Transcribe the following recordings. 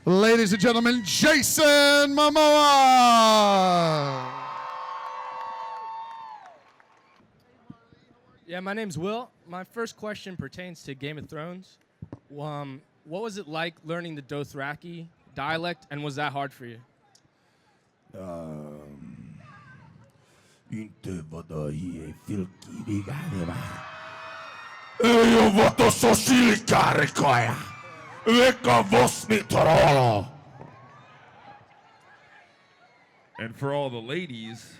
Ladies and gentlemen, Jason Momoa. Yeah, my name's Will. My first question pertains to Game of Thrones. What was it like learning the Dothraki dialect, and was that hard for you? Inte vad i filkiriga eu vou to sosilikaricoia. Veka vosmi torolo. And for all the ladies,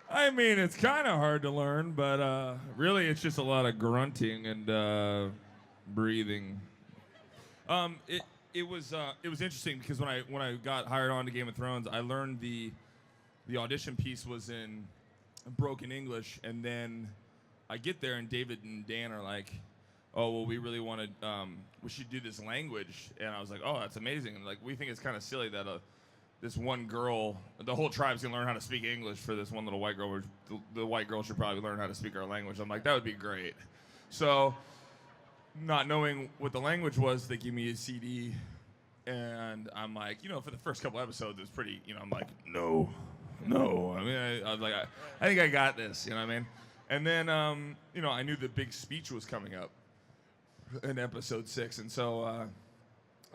I mean, it's kind of hard to learn, but really it's just a lot of grunting and breathing. It was interesting because when I got hired on to Game of Thrones, I learned the audition piece was in broken English, and then I get there and David and Dan are like, "Oh, well, we really want to, we should do this language," and I was like, "Oh, that's amazing!" And like, we think it's kind of silly that this one girl, the whole tribe's gonna learn how to speak English for this one little white girl. The white girl should probably learn how to speak our language. I'm like, that would be great. So, not knowing what the language was, they give me a CD, and I'm like, for the first couple episodes, it's pretty, I'm like, no. I mean, I was like, I think I got this, you know what I mean? And then, I knew the big speech was coming up in episode 6, and so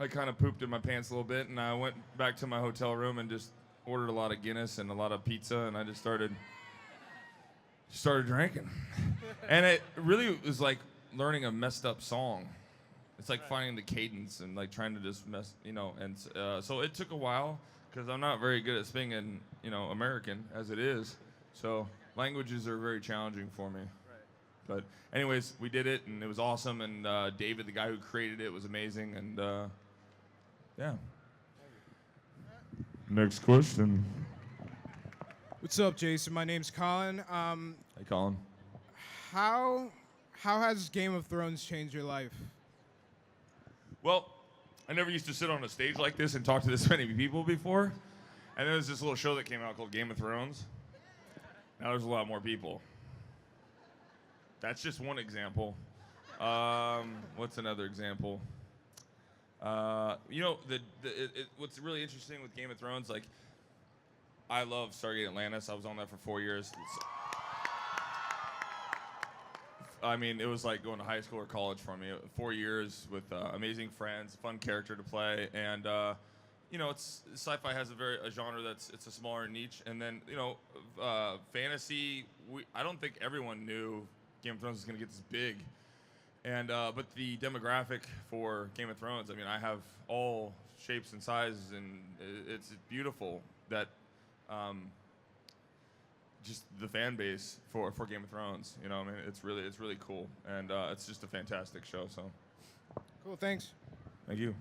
I kind of pooped in my pants a little bit, and I went back to my hotel room and just ordered a lot of Guinness and a lot of pizza, and I just started drinking. And it really was like learning a messed up song. It's like finding the cadence and like trying to just and so it took a while because I'm not very good at speaking, American as it is. So languages are very challenging for me. But anyways, we did it, and it was awesome. And David, the guy who created it, was amazing. And yeah. Next question. What's up, Jason? My name's Colin. Hey, Colin. How has Game of Thrones changed your life? Well, I never used to sit on a stage like this and talk to this many people before. And there was this little show that came out called Game of Thrones. Now there's a lot more people. That's just one example. What's another example? What's really interesting with Game of Thrones, like, I love Stargate Atlantis. I was on that for 4 years. I mean, it was like going to high school or college for me. 4 years with amazing friends, fun character to play, and it's sci-fi has a genre it's a smaller niche, and then fantasy. I don't think everyone knew Game of Thrones is going to get this big, and but the demographic for Game of Thrones. I mean, I have all shapes and sizes, and it's beautiful that. Just the fan base for Game of Thrones, I mean, it's really cool, and it's just a fantastic show. So, Cool, thanks. thank you.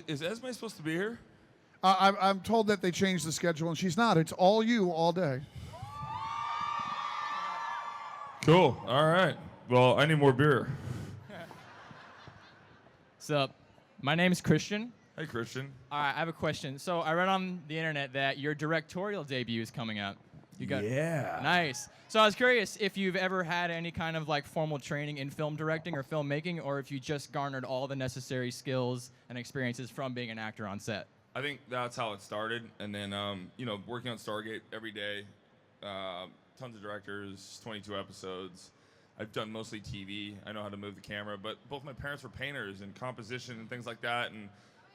Is Esme supposed to be here? I'm told that they changed the schedule, and she's not. It's all you all day. Cool. All right. Well, I need more beer. What's up? My name is Christian. Hey, Christian. All right, I have a question. So I read on the internet that your directorial debut is coming up. Yeah. Nice. So I was curious if you've ever had any kind of like formal training in film directing or filmmaking, or if you just garnered all the necessary skills and experiences from being an actor on set. I think that's how it started, and then working on Stargate every day, tons of directors, 22 episodes. I've done mostly TV. I know how to move the camera, but both my parents were painters and composition and things like that, and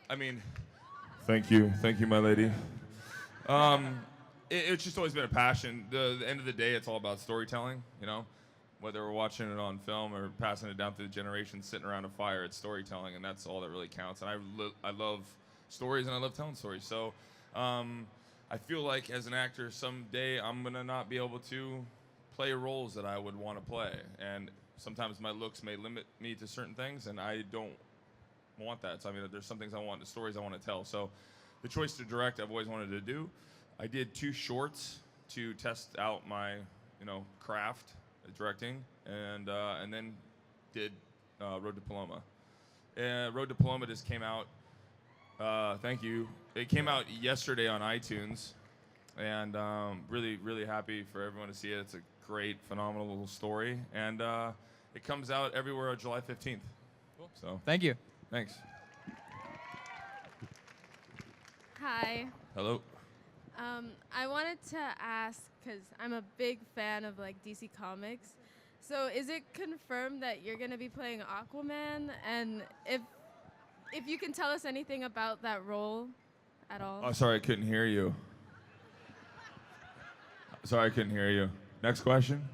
I mean, thank you, my lady. It's just always been a passion. The end of the day, it's all about storytelling, whether we're watching it on film or passing it down through the generations, sitting around a fire, it's storytelling, and that's all that really counts. And I love stories, and I love telling stories. So I feel like as an actor, someday I'm gonna not be able to play roles that I would want to play, and sometimes my looks may limit me to certain things, and I don't want that. So I mean, there's some things I want, the stories I want to tell. So the choice to direct, I've always wanted to do. I did 2 shorts to test out my, craft at directing, and then did Road to Paloma. Road to Paloma just came out. Thank you. It came out yesterday on iTunes, and really, really happy for everyone to see it. It's a great, phenomenal little story, and it comes out everywhere on July 15th. Cool. So Thank you. thanks. Hi. Hello. I wanted to ask, because I'm a big fan of like DC Comics. So is it confirmed that you're going to be playing Aquaman? And if you can tell us anything about that role at all? Oh, sorry, I couldn't hear you. Sorry, I couldn't hear you. Next question.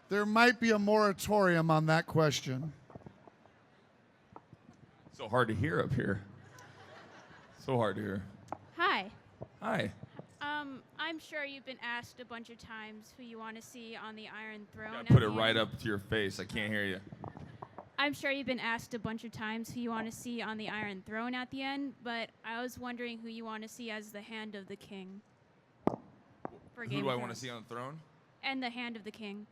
There might be a moratorium on that question. So hard to hear up here. So hard to hear. Hi. Hi. I'm sure you've been asked a bunch of times who you want to see on the Iron Throne. Yeah, at put the it right end. up to your face. I can't hear you. I'm sure you've been asked a bunch of times who you want to see on the Iron Throne at the end, but I was wondering who you want to see as the Hand of the King. For Who Game do of I want to Thrones. see on the throne? And the Hand of the King.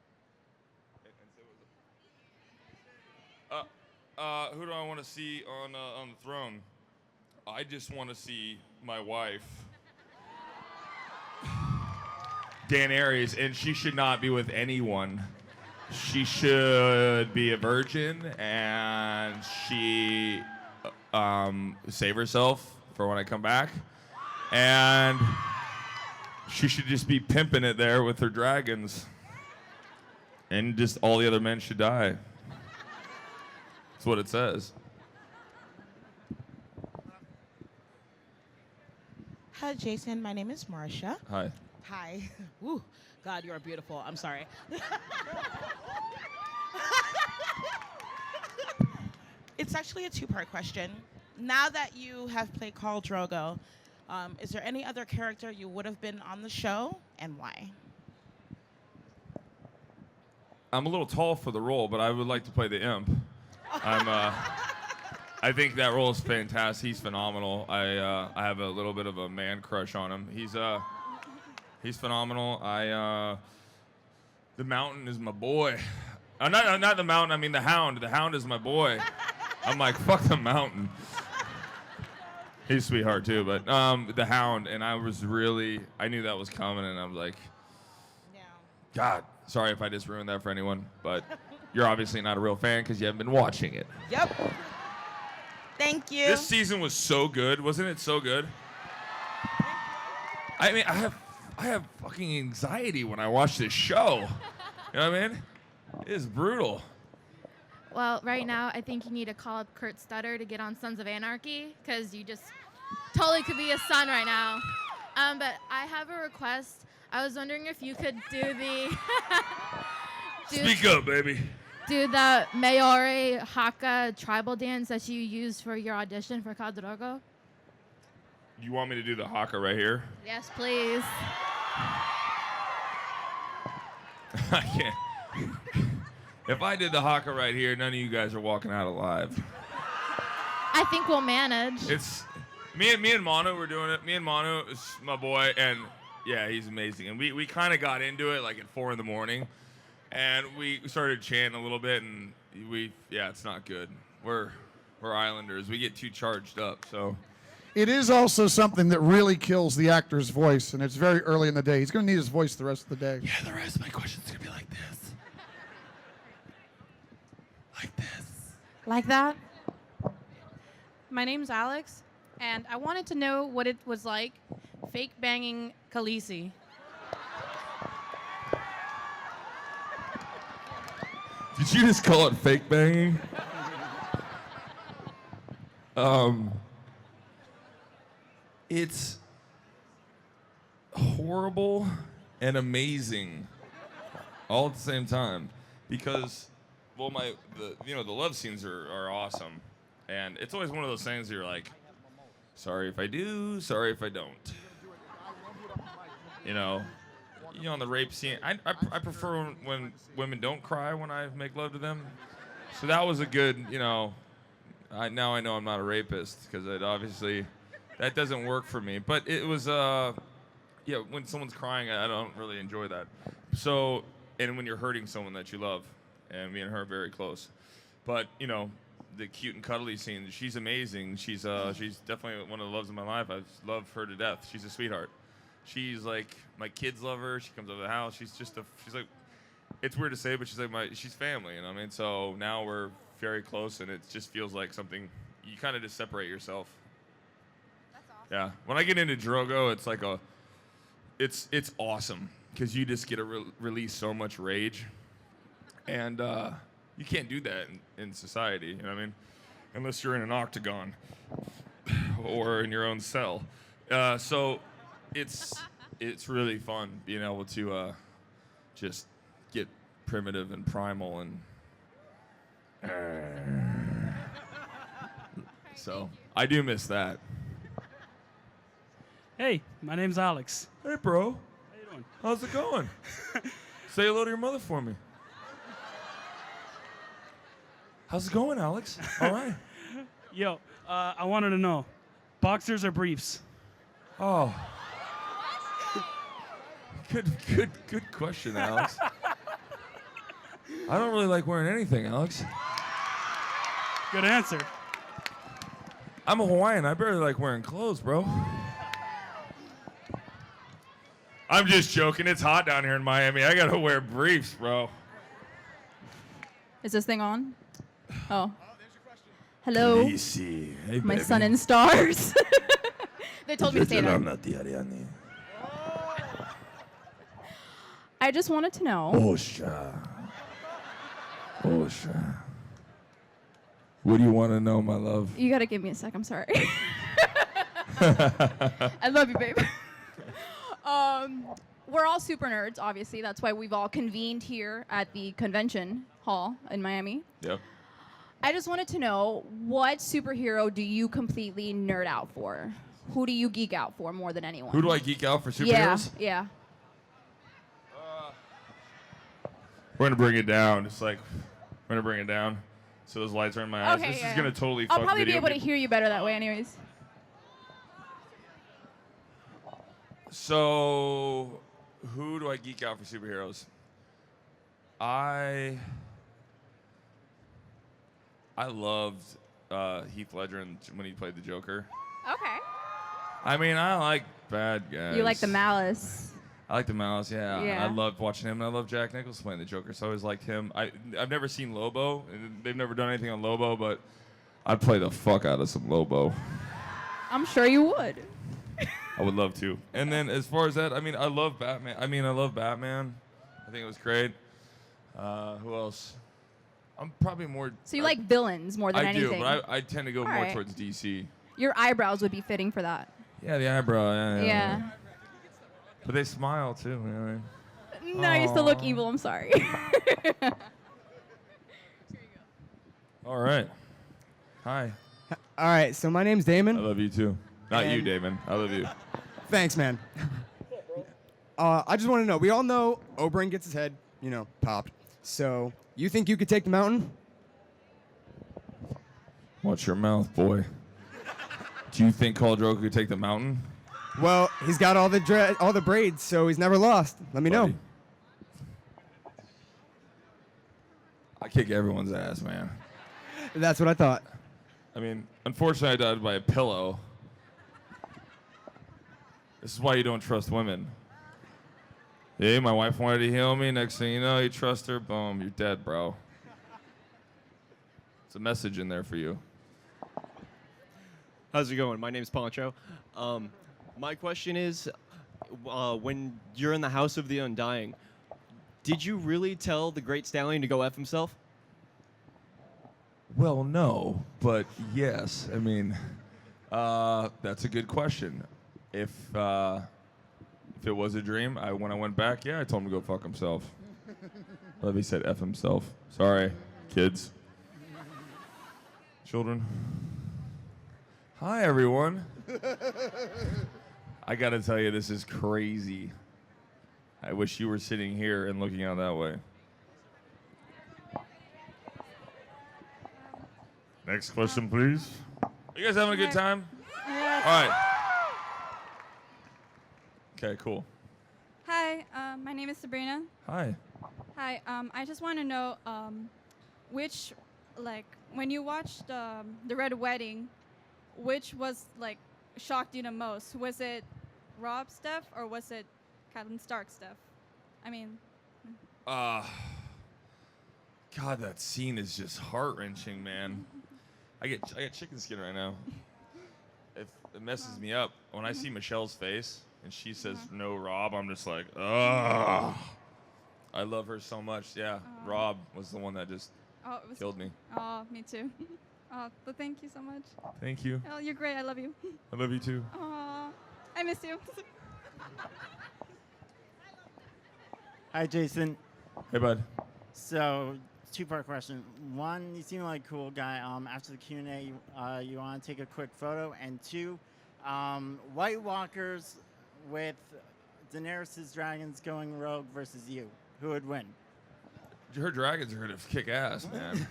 Who do I want to see on the throne? I just want to see my wife, Daenerys, and she should not be with anyone. She should be a virgin, and she save herself for when I come back, and she should just be pimping it there with her dragons, and just all the other men should die. That's what it says. Hi, Jason. My name is Marsha. Hi. Hi. Woo. God, you are beautiful. I'm sorry. It's actually a two-part question. Now that you have played Kahl Drogo, is there any other character you would have been on the show, and why? I'm a little tall for the role, but I would like to play the imp. I think that role is fantastic. He's phenomenal. I have a little bit of a man crush on him. He's phenomenal. The Mountain is my boy. Not the Mountain. I mean the Hound. The Hound is my boy. I'm like, fuck the Mountain. He's a sweetheart too, but the Hound, and I knew that was coming, and I was like, Yeah. God, sorry if I just ruined that for anyone, but you're obviously not a real fan because you haven't been watching it. Yep. Thank you. This season was so good, wasn't it? So good. I mean, I have fucking anxiety when I watch this show. You know what I mean? It is brutal. Well, right now, I think you need to call up Kurt Stutter to get on Sons of Anarchy, because you just totally could be a son right now. But I have a request. I was wondering if you could do the... Speak up, baby. Do the Maori Haka tribal dance that you used for your audition for Kahl Drogo. You want me to do the haka right here? Yes, please. I can't. If I did the haka right here, none of you guys are walking out alive. I think we'll manage. It's me and Manu were doing it. Me and Manu is my boy, and yeah, he's amazing. And we kind of got into it like at 4 a.m. And we started chanting a little bit, and it's not good. We're Islanders. We get too charged up, so. It is also something that really kills the actor's voice, and it's very early in the day. He's going to need his voice the rest of the day. Yeah, the rest of my question's gonna be like this. Like this. Like that? My name's Alex, and I wanted to know what it was like fake banging Khaleesi. Did you just call it fake banging? It's horrible and amazing all at the same time, because, well, the love scenes are awesome, and it's always one of those things you're like, sorry if I do, sorry if I don't. You know, on the rape scene, I prefer when women don't cry when I make love to them. So that was a good, now I know I'm not a rapist, because it obviously, that doesn't work for me. But it was, when someone's crying, I don't really enjoy that. So, and when you're hurting someone that you love, and me and her are very close. But, the cute and cuddly scene. She's amazing. She's definitely one of the loves of my life. I love her to death. She's a sweetheart. She's like, my kids love her. She comes over the house. She's like, it's weird to say, but she's family, you know what I mean? So now we're very close, and it just feels like something, you kind of just separate yourself. That's awesome. Yeah. When I get into Drogo, it's like it's awesome, because you just get to release so much rage. And you can't do that in society, you know what I mean? Unless you're in an octagon or in your own cell. So it's really fun being able to just get primitive and primal and so I do miss that. Hey, my name's Alex. Hey, bro. How you doing? How's it going? Say hello to your mother for me. How's it going, Alex? All right. Yo, I wanted to know, boxers or briefs? Oh. Good question, Alex. I don't really like wearing anything, Alex. Good answer. I'm a Hawaiian. I barely like wearing clothes, bro. I'm just joking. It's hot down here in Miami. I gotta wear briefs, bro. Is this thing on? Oh. Hello. DC. Hey, My baby. sun and stars. They told me to say that. I just wanted to know. Osha. What do you want to know, my love? You gotta give me a sec. I'm sorry. I love you, babe. We're all super nerds, obviously. That's why we've all convened here at the convention hall in Miami. Yep. I just wanted to know, what superhero do you completely nerd out for? Who do you geek out for more than anyone? Who do I geek out for superheroes? Yeah. We're gonna bring it down. It's like we're gonna bring it down. So those lights are in my eyes. Okay, This yeah. is gonna totally I'll fuck probably be video able to people. hear you better that way anyways. So, who do I geek out for superheroes? I loved Heath Ledger when he played the Joker. Okay. I mean, I like bad guys. You like the malice. I like the Malice, yeah. Yeah. I loved watching him, and I love Jack Nicholson playing the Joker, so I always liked him. I've never seen Lobo, and they've never done anything on Lobo, but I'd play the fuck out of some Lobo. I'm sure you would. I would love to. And then as far as that, I mean, I love Batman. I think it was great. Who else? I'm probably more... So you like villains more than I anything? do, but I tend to go All more right. towards DC. Your eyebrows would be fitting for that. Yeah, the eyebrow. Yeah. But they smile, too. You know what I mean? No, you still look evil. I'm sorry. All right. Hi. All right, so my name's Damon. I love you, too. Not you, And- Damon. I love you. Thanks, man. I just want to know, we all know Oberyn gets his head, popped. So, you think you could take the mountain? Watch your mouth, boy. Do you think Kahl Drogo could take the mountain? Well, he's got all the braids, so he's never lost. Let me know. I kick everyone's ass, man. That's what I thought. I mean, unfortunately, I died by a pillow. This is why you don't trust women. Yeah, my wife wanted to heal me. Next thing you know, you trust her. Boom, you're dead, bro. It's a message in there for you. How's it going? My name's Poncho. My question is, when you're in the House of the Undying, did you really tell the Great Stallion to go F himself? Well, no, but yes. I mean, that's a good question. If it was a dream, when I went back, yeah, I told him to go fuck himself. I love he said F himself. Sorry, kids. Children. Hi, everyone. I gotta tell you, this is crazy. I wish you were sitting here and looking out that way. Next question, please. Are you guys having a good time? Yes. All right. Okay, cool. Hi, my name is Sabrina. Hi. Hi, I just want to know which when you watched the Red Wedding, which was like shocked you the most? Was it Rob's death or was it Catelyn Stark's death? I mean, God, that scene is just heart-wrenching, man. I get chicken skin right now. If it messes me up when I see Michelle's face and she says no, Rob, I'm just like, ugh. I love her so much. Yeah, Rob was the one that just killed me. Oh, me too. Oh, but thank you so much. Thank you. Oh, you're great. I love you. I love you too. Oh, I miss you. Hi, Jason. Hey, bud. So, two-part question. One, you seem like a cool guy. After the Q&A, you want to take a quick photo. And two, White Walkers with Daenerys' dragons going rogue versus you. Who would win? Her dragons are gonna kick ass, man.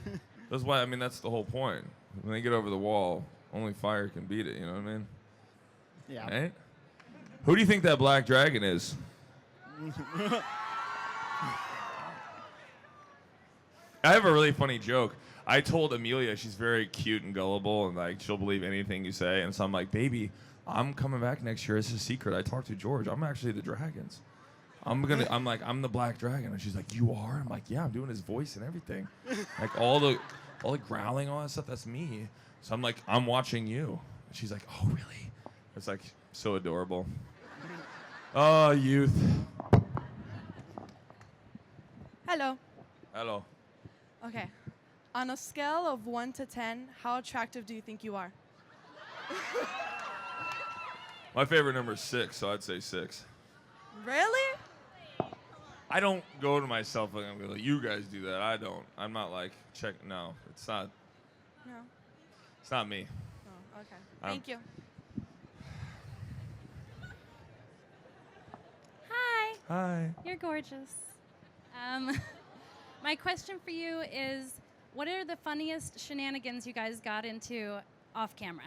That's why. I mean, that's the whole point. When they get over the wall, only fire can beat it. You know what I mean? Yeah. Right? Who do you think that black dragon is? I have a really funny joke. I told Amelia she's very cute and gullible, and like she'll believe anything you say. And so I'm like, baby, I'm coming back next year. It's a secret. I talked to George. I'm actually the dragons. I'm the black dragon. And she's like, you are? I'm like, yeah, I'm doing his voice and everything. Like all the growling, all that stuff, that's me. So I'm like, I'm watching you. And she's like, oh, really? It's like so adorable. Oh, youth. Hello. Hello. Okay. On a scale of 1 to 10, how attractive do you think you are? My favorite number is 6, so I'd say 6. Really? I don't go to myself like I'm gonna let you guys do that. I don't. I'm not like no. It's not. No. It's not me. Oh, okay. Thank you. Hi. Hi. You're gorgeous. My question for you is, what are the funniest shenanigans you guys got into off camera?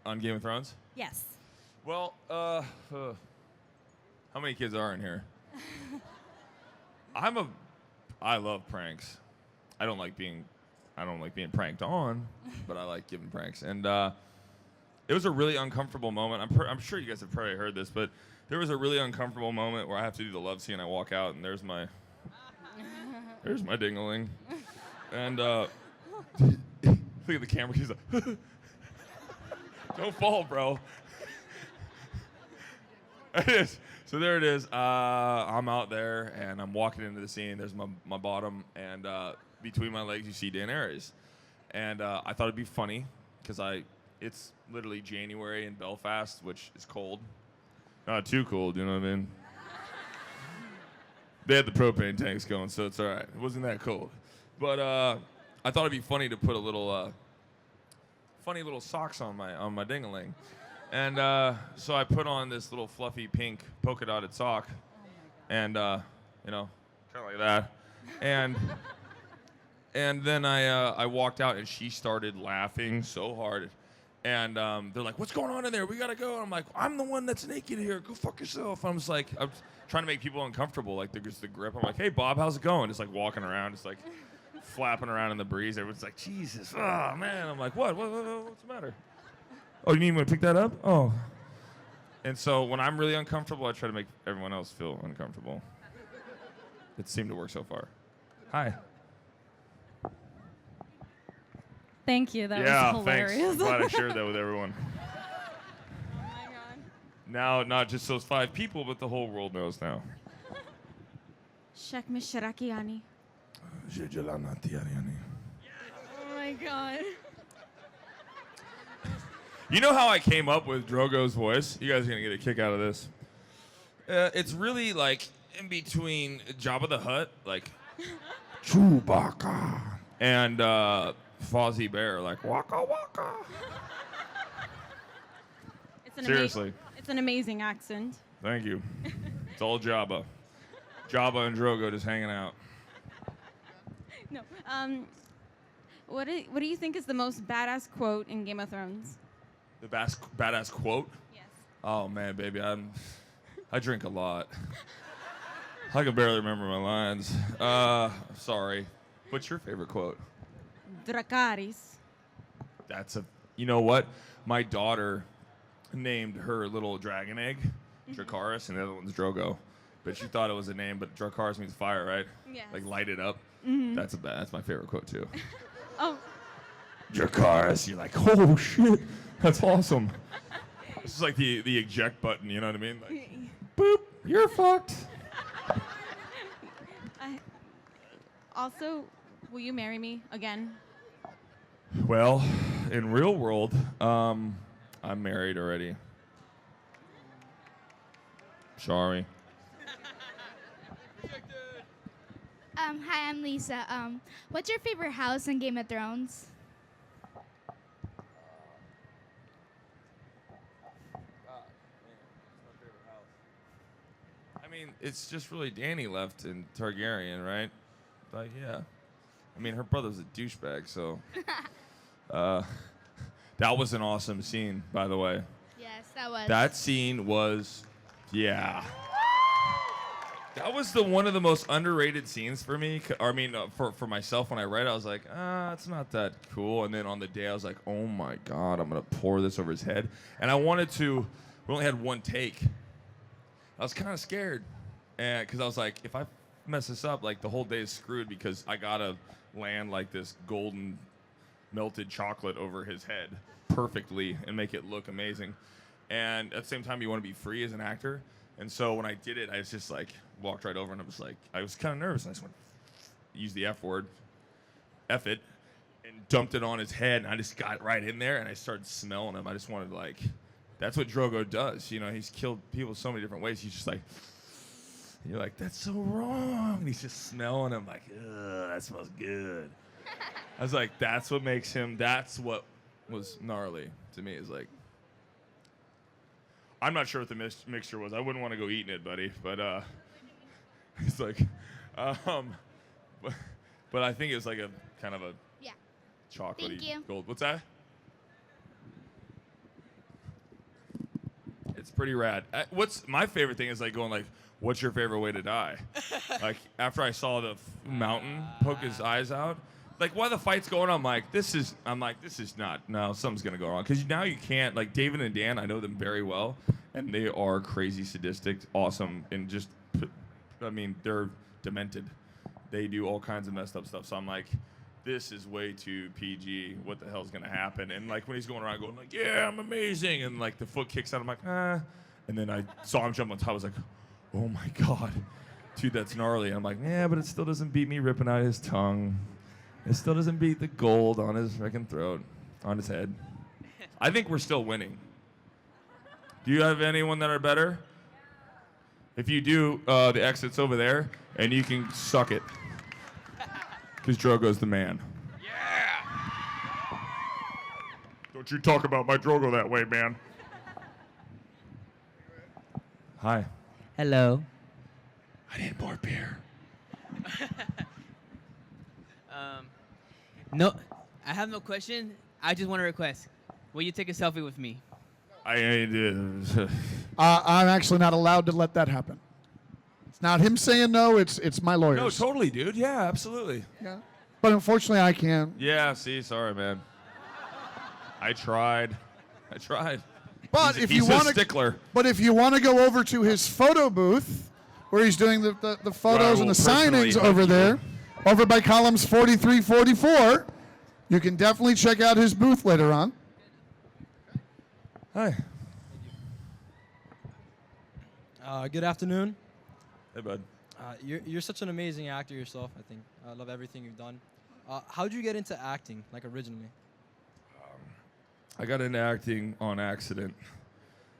On Game of Thrones? Yes. Well, how many kids are in here? I love pranks. I don't like being pranked on, but I like giving pranks. And it was a really uncomfortable moment. I'm sure you guys have probably heard this, but there was a really uncomfortable moment where I have to do the love scene. I walk out and there's my ding-a-ling. And look at the camera. He's like, don't fall, bro. It is. So there it is. I'm out there, and I'm walking into the scene. There's my bottom, and between my legs, you see Daenerys. And I thought it'd be funny, because it's literally January in Belfast, which is cold. Not too cold, you know what I mean? They had the propane tanks going, so it's all right. It wasn't that cold. But I thought it'd be funny to put a little, funny little socks on my ding-a-ling. And so I put on this little fluffy pink polka dotted sock, and kind of like that, and then I walked out, and she started laughing so hard, and they're like, "What's going on in there? We gotta go." And I'm like, "I'm the one that's naked here. Go fuck yourself." I'm just like, I'm trying to make people uncomfortable, like there's the grip. I'm like, "Hey Bob, how's it going?" Just like walking around, just like flapping around in the breeze. Everyone's like, "Jesus, oh man." I'm like, "What's the matter?" Oh, you mean when I pick that up? Oh. And so when I'm really uncomfortable, I try to make everyone else feel uncomfortable. It seemed to work so far. Hi. Thank you. That yeah, was hilarious. Thanks. I'm glad I shared that with everyone. Oh my god. Now, not just those 5 people, but the whole world knows now. Shek Mishrakiani. Oh my god. You know how I came up with Drogo's voice? You guys are going to get a kick out of this. It's really like in between Jabba the Hutt, like Chewbacca, and Fozzie Bear, like Waka Waka. Seriously. It's an amazing accent. Thank you. It's all Jabba. Jabba and Drogo just hanging out. No. What do you think is the most badass quote in Game of Thrones? The badass quote? Yes. Oh man, baby, I drink a lot. I can barely remember my lines. Sorry. What's your favorite quote? Dracarys. That's you know what? My daughter named her little dragon egg Dracarys, and the other one's Drogo. But she thought it was a name, but Dracarys means fire, right? Yes. Like light it up. Mhm. That's my favorite quote too. Oh. Dracarys, you're like, oh shit, that's awesome. This is like the eject button, you know what I mean? Like, boop, you're fucked. Also, will you marry me again? Well, in real world, I'm married already. Sorry. Hi, I'm Lisa. What's your favorite house in Game of Thrones? I mean, it's just really Dany left in Targaryen, right? Like, yeah. I mean, her brother's a douchebag, so. That was an awesome scene, by the way. Yes, that was. That scene was, yeah. That was one of the most underrated scenes for me. I mean, for myself when I read it, I was like, it's not that cool. And then on the day, I was like, oh my God, I'm going to pour this over his head. And I wanted to, we only had one take. I was kind of scared. And because I was like, if I mess this up, like the whole day is screwed because I got to land like this golden melted chocolate over his head perfectly and make it look amazing. And at the same time, you want to be free as an actor. And so when I did it, I was just like, walked right over and I was like, I was kind of nervous. And I just went, use the F word, F it, and dumped it on his head. And I just got right in there and I started smelling him. I just wanted like, that's what Drogo does. You know, he's killed people so many different ways. He's just like, you're like, that's so wrong. And he's just smelling him like, ugh, that smells good. I was like, that's what makes him, that's what was gnarly to me. Is like, I'm not sure what the mixture was. I wouldn't want to go eating it, buddy. But it's like, but I think it was like a kind of a chocolatey gold. What's that? It's pretty rad. What's my favorite thing is like going like, what's your favorite way to die? Like after I saw the mountain poke his eyes out, like while the fight's going on, I'm like, this is not, no, something's gonna go wrong. Because now you can't, like David and Dan, I know them very well, and they are crazy, sadistic, awesome, and just, I mean, they're demented. They do all kinds of messed up stuff. So I'm like, this is way too PG. What the hell's gonna happen? And like when he's going around going like, yeah, I'm amazing, and like the foot kicks out, I'm like, ah. And then I saw him jump on top. I was like, oh my God, dude, that's gnarly. I'm like, yeah, but it still doesn't beat me ripping out his tongue. It still doesn't beat the gold on his freaking throat, on his head. I think we're still winning. Do you have anyone that are better? If you do, the exit's over there, and you can suck it. Because Drogo's the man. Yeah! Don't you talk about my Drogo that way, man. Hi. Hello. I need more beer. No, I have no question. I just want to request. Will you take a selfie with me? I did. I'm actually not allowed to let that happen. It's not him saying no. It's my lawyers. No, totally, dude. Yeah, absolutely. Yeah. But unfortunately, I can't. Yeah, see, sorry, man. I tried. But he's if you a want stickler. But if you want to go over to his photo booth, where he's doing the photos and the signings over there, over by columns 43, 44, you can definitely check out his booth later on. Hi. Good afternoon. Hey, bud. You're such an amazing actor yourself, I think. I love everything you've done. How'd you get into acting, like originally? I got into acting on accident.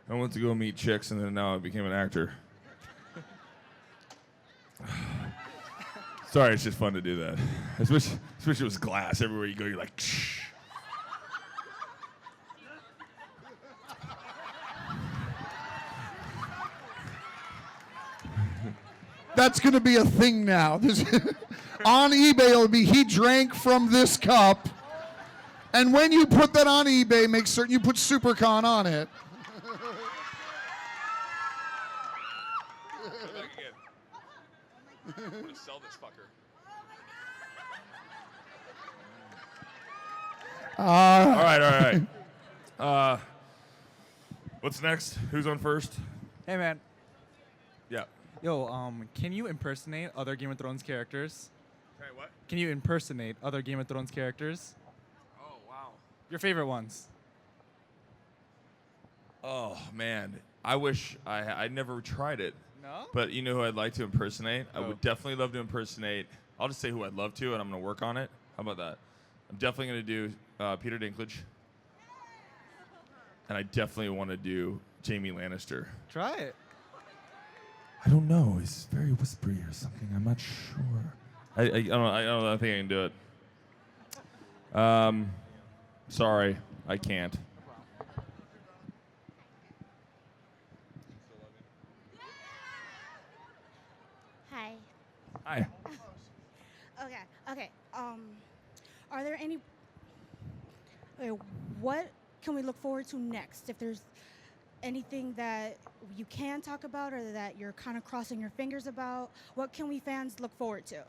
I went to go meet chicks, and then now I became an actor. Sorry, it's just fun to do that. I wish it was glass. Everywhere you go, you're like, shh. That's going to be a thing now. On eBay, it'll be he drank from this cup. And when you put that on eBay, make certain you put Supercon on it. I'm gonna sell this fucker. All right. What's next? Who's on first? Hey, man. Yeah. Yo, can you impersonate other Game of Thrones characters? Hey, what? Can you impersonate other Game of Thrones characters? Oh, wow. Your favorite ones. Oh, man. I wish I never tried it. No? But you know who I'd like to impersonate? I would definitely love to impersonate. I'll just say who I'd love to, and I'm going to work on it. How about that? I'm definitely going to do Peter Dinklage. And I definitely want to do Jaime Lannister. Try it. I don't know. He's very whispery or something. I'm not sure. I don't know. I don't think I can do it. Sorry. I can't. Hi. Hi. Okay. Are there any? Okay, what can we look forward to next? If there's anything that you can talk about or that you're kind of crossing your fingers about, what can we fans look forward to?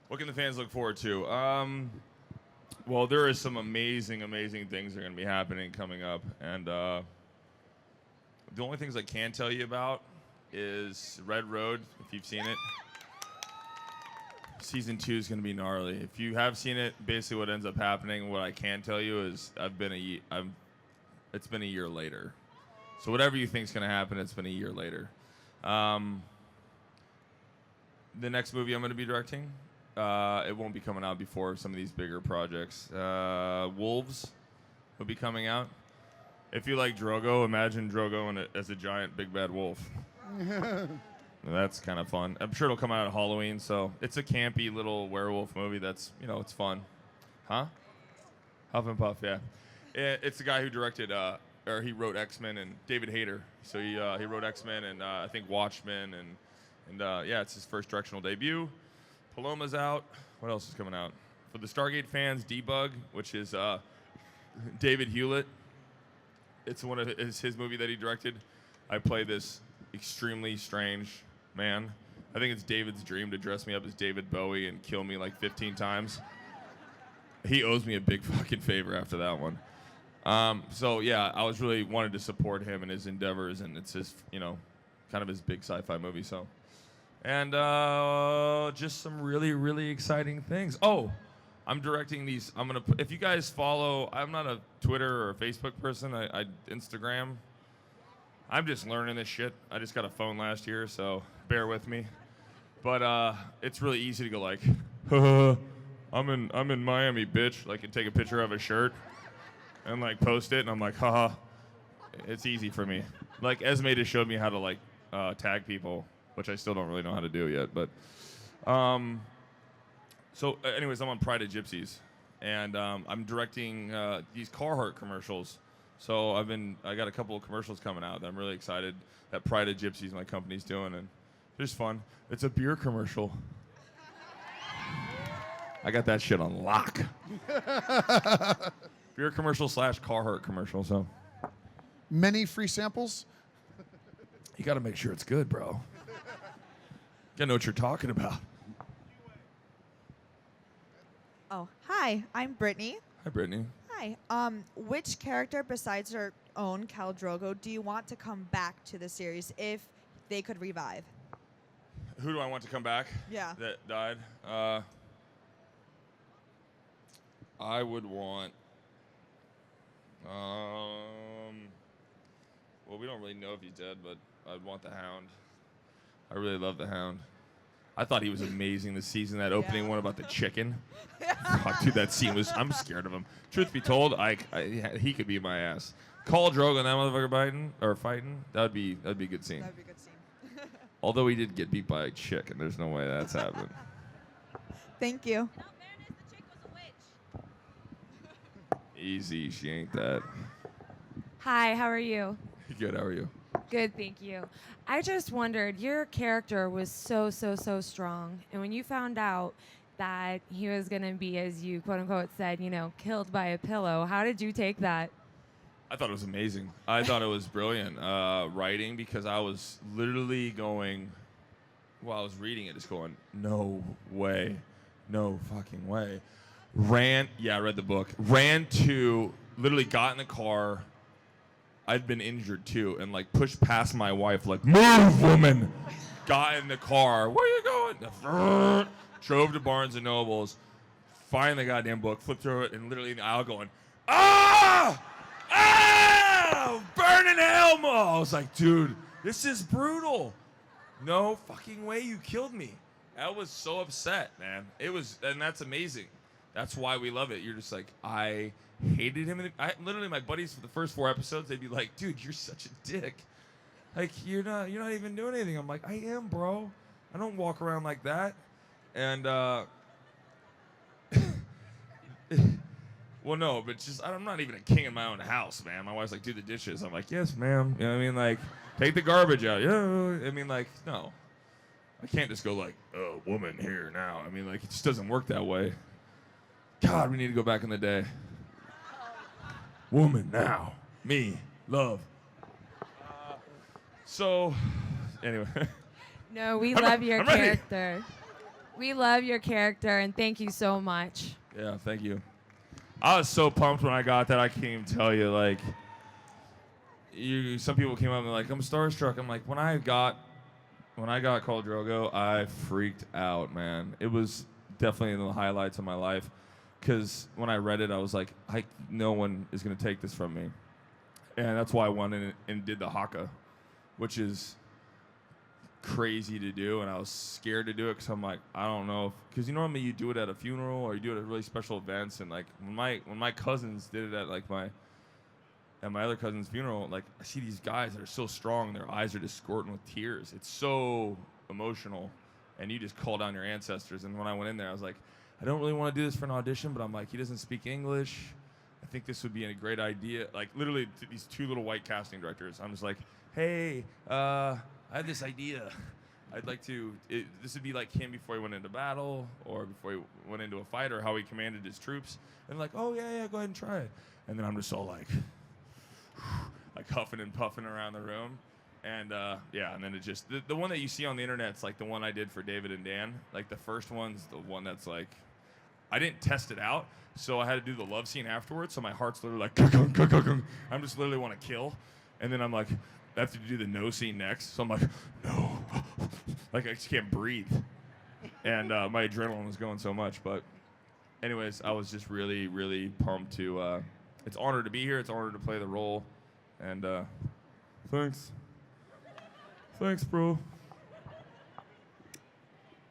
What can the fans look forward to? Well, there is some amazing things that are going to be happening coming up, and the only things I can tell you about is Red Road, if you've seen it. Season 2 is going to be gnarly. If you have seen it, basically what ends up happening, what I can tell you is it's been a year later. So whatever you think is going to happen, it's been a year later. The next movie I'm going to be directing, it won't be coming out before some of these bigger projects. Wolves will be coming out. If you like Drogo, imagine Drogo as a giant big bad wolf. That's kind of fun. I'm sure it'll come out at Halloween, so it's a campy little werewolf movie that's, it's fun. Huh? Huff and Puff, yeah. It's the guy who directed, or he wrote X-Men, and David Hayter. So he wrote X-Men and I think Watchmen, and yeah, it's his first directional debut. Paloma's out. What else is coming out? For the Stargate fans, Debug, which is David Hewlett. It's his movie that he directed. I play this extremely strange man. I think it's David's dream to dress me up as David Bowie and kill me like 15 times. He owes me a big fucking favor after that one. So yeah, I was really wanted to support him in his endeavors, and it's his, kind of his big sci-fi movie. So, and just some really exciting things. Oh, I'm directing these. If you guys follow, I'm not a Twitter or Facebook person. I Instagram. I'm just learning this shit. I just got a phone last year, so bear with me. But it's really easy to go like, I'm in Miami, bitch. Like, and take a picture of a shirt and like post it, and I'm like, haha. It's easy for me. Like Esme just showed me how to like tag people, which I still don't really know how to do yet. But so anyways, I'm on Pride of Gypsys, and I'm directing these Carhartt commercials. So I got a couple of commercials coming out that I'm really excited that Pride of Gypsys, my company's doing, and it's just fun. It's a beer commercial. I got that shit on lock. Beer commercial / Carhartt commercial, so. Many free samples? You got to make sure it's good, bro. You got to know what you're talking about. Oh, hi, I'm Brittany. Hi, Brittany. Hi. Which character besides your own Kahl Drogo do you want to come back to the series if they could revive? Who do I want to come back? Yeah. That died? I would want. Well, we don't really know if he's dead, but I'd want the Hound. I really love the Hound. I thought he was amazing this season. That opening one about the chicken. Fuck, dude, that scene was. I'm scared of him. Truth be told, he could be my ass. Kahl Drogo and that motherfucker fighting. That'd be a good scene. That'd be a good scene. Although he did get beat by a chick, and there's no way that's happening. Thank you. Easy, she ain't that. Hi, how are you? Good, how are you? Good, thank you. I just wondered, your character was so strong. And when you found out that he was going to be, as you quote unquote said, killed by a pillow, how did you take that? I thought it was amazing. I thought it was brilliant writing, because I was literally going, while I was reading it, just going, no way, no fucking way. I read the book. Ran to, literally got in the car. I'd been injured too, and like pushed past my wife, like, move, woman. Got in the car. Where you going? Drove to Barnes and Nobles. Find the goddamn book, flipped through it, and literally in the aisle going, ah! Ah! Burning Elmo! I was like, dude, this is brutal. No fucking way you killed me. I was so upset, man. And that's amazing. That's why we love it. You're just like, I hated him. Literally, my buddies for the first 4 episodes, they'd be like, dude, you're such a dick. Like, you're not even doing anything. I'm like, I am, bro. I don't walk around like that. And, well, no, but just, I'm not even a king in my own house, man. My wife's like, do the dishes. I'm like, yes, ma'am. You know what I mean? Like, take the garbage out. Yeah. I mean, like, no. I can't just go like, oh, woman here now. I mean, like, it just doesn't work that way. God, we need to go back in the day. Woman now. Me. Love. So, anyway. No, we I'm love re- your I'm ready. character. We love your character, and thank you so much. Yeah, thank you. I was so pumped when I got that. I can't even tell you. Like, some people came up and like, I'm starstruck. I'm like, when I got Kahl Drogo, I freaked out, man. It was definitely in the highlights of my life, because when I read it, I was like, no one is gonna take this from me, and that's why I went in and did the haka, which is crazy to do, and I was scared to do it because I'm like, I don't know, because normally you do it at a funeral or you do it at really special events, and like when my cousins did it at my other cousin's funeral, like I see these guys that are so strong, their eyes are just squirting with tears. It's so emotional, and you just call down your ancestors. And when I went in there, I was like, I don't really want to do this for an audition, but I'm like, he doesn't speak English. I think this would be a great idea. Like literally these 2 little white casting directors. I'm just like, hey, I have this idea. I'd like to, this would be like him before he went into battle or before he went into a fight, or how he commanded his troops. And like, oh yeah, go ahead and try it. And then I'm just all like huffing and puffing around the room. And and then it just, the one that you see on the internet's like the one I did for David and Dan. Like the first one's the one that's like, I didn't test it out, so I had to do the love scene afterwards, so my heart's literally like, I'm just literally want to kill. And then I'm like, I have to do the no scene next, so I'm like, no. Like I just can't breathe. And my adrenaline was going so much, but anyways, I was just really, really pumped to, it's an honor to be here, it's an honor to play the role, and thanks. Thanks, bro.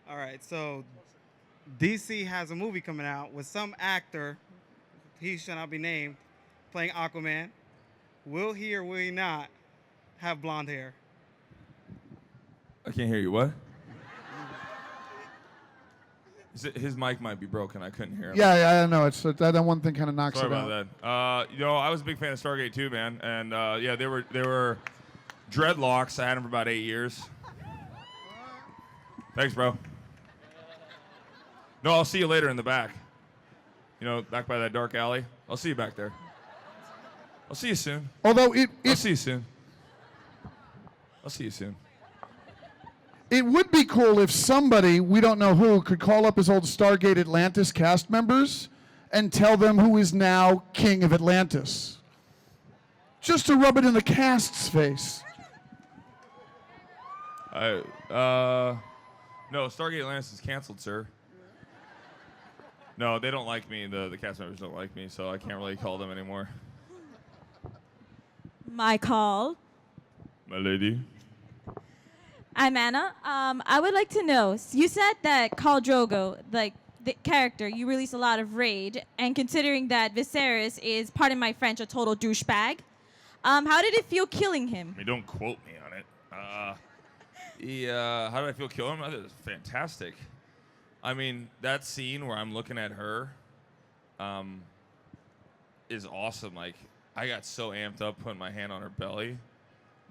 All right, so DC has a movie coming out with some actor, he shall not be named, playing Aquaman. Will he or will he not have blonde hair? I can't hear you. What? His mic might be broken. I couldn't hear him. Yeah, I know. It's that one thing kind of knocks Sorry it out. about that. I was a big fan of Stargate too, man. And they were dreadlocks. I had them for about 8 years. Thanks, bro. No, I'll see you later in the back. Back by that dark alley. I'll see you back there. I'll see you soon. Although I'll see you soon. I'll see you soon. It would be cool if somebody, we don't know who, could call up his old Stargate Atlantis cast members and tell them who is now King of Atlantis. Just to rub it in the cast's face. No, Stargate Atlantis is canceled, sir. No, they don't like me. The cast members don't like me, so I can't really call them anymore. My call. My lady. I'm Anna. I would like to know, you said that Kahl Drogo, like the character, you release a lot of rage, and considering that Viserys is, pardon my French, a total douchebag, how did it feel killing him? I mean, don't quote me on it. How did I feel killing him? I thought it was fantastic. I mean, that scene where I'm looking at her is awesome. Like, I got so amped up putting my hand on her belly,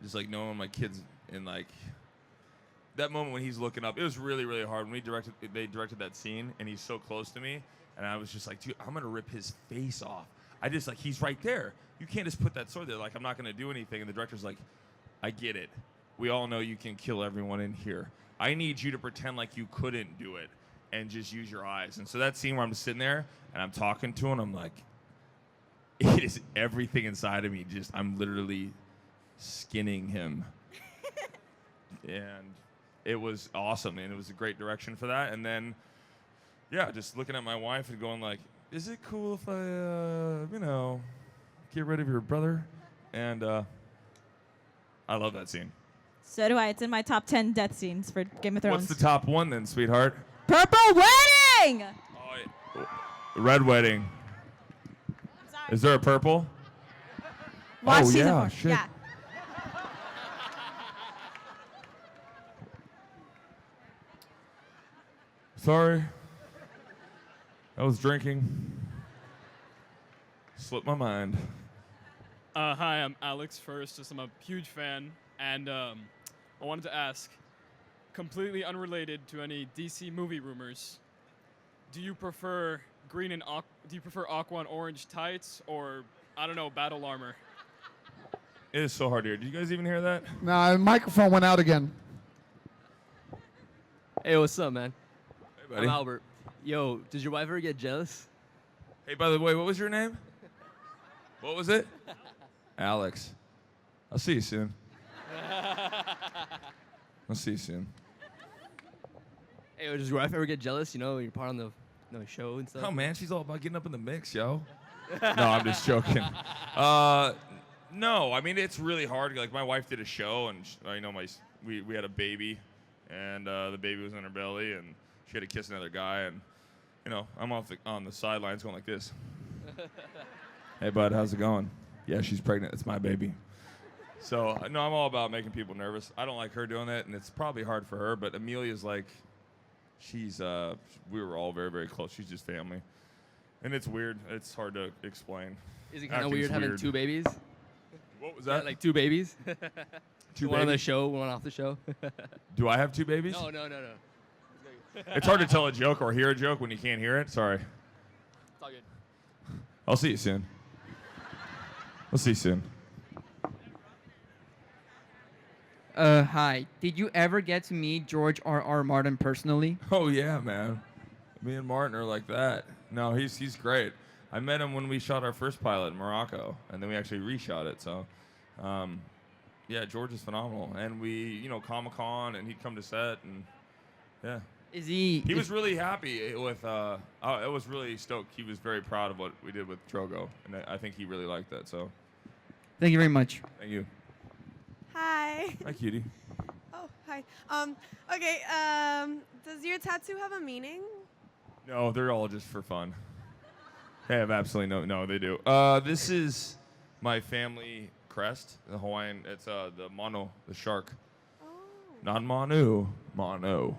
just like knowing my kid's in like that moment when he's looking up. It was really, really hard when they directed that scene, and he's so close to me, and I was just like, dude, I'm gonna rip his face off. He's right there. You can't just put that sword there. Like, I'm not gonna do anything. And the director's like, I get it. We all know you can kill everyone in here. I need you to pretend like you couldn't do it. and just use your eyes. And so that scene where I'm just sitting there and I'm talking to him, I'm like, it is everything inside of me. Just I'm literally skinning him. And it was awesome, and it was a great direction for that. And then, yeah, just looking at my wife and going like, is it cool if I, get rid of your brother? And I love that scene. So do I. It's in my top 10 death scenes for Game of Thrones. What's the top one then, sweetheart? Purple Wedding! Red Wedding. Is there a purple? Watch oh, season yeah, 4. shit. Yeah. Sorry. I was drinking. Slipped my mind. Hi, I'm Alex first. I'm a huge fan, and I wanted to ask, completely unrelated to any DC movie rumors, do you prefer aqua and orange tights, or I don't know, battle armor? It is so hard to hear. Did you guys even hear that? No, the microphone went out again. Hey, what's up, man? Hey, buddy. I'm Albert. Yo, does your wife ever get jealous? Hey, by the way, what was your name? What was it? Alex. I'll see you soon. I'll see you soon. Hey, does your wife ever get jealous? You know, you're part of the show and stuff. Oh man, she's all about getting up in the mix, yo. No, I'm just joking. No, I mean it's really hard. Like my wife did a show, and we had a baby, and the baby was in her belly, and she had to kiss another guy, and I'm on the sidelines going like this. Hey bud, how's it going? Yeah, she's pregnant. It's my baby. So no, I'm all about making people nervous. I don't like her doing that, and it's probably hard for her. But Amelia's like, we were all very, very close. She's just family, and it's weird. It's hard to explain. Is it kind of weird having two babies? What was that? Yeah, like two babies? Two one on the babies? show, one off the show. Do I have two babies? No. It's hard to tell a joke or hear a joke when you can't hear it. Sorry. It's all good. I'll see you soon. We'll see you soon. Hi. Did you ever get to meet George R.R. Martin personally? Oh yeah, man. Me and Martin are like that. No, he's great. I met him when we shot our first pilot in Morocco, and then we actually reshot it. So, yeah, George is phenomenal. And we, Comic-Con, and he'd come to set, and yeah. Is he? He was really happy with. I was really stoked. He was very proud of what we did with Drogo, and I think he really liked that. So, Thank you very much. thank you. Hi. Hi, cutie. Oh, hi. Okay. Does your tattoo have a meaning? No, they're all just for fun. They have absolutely no, they do. This is my family crest, the Hawaiian. It's the mono, the shark. Oh. Not Manu, mono.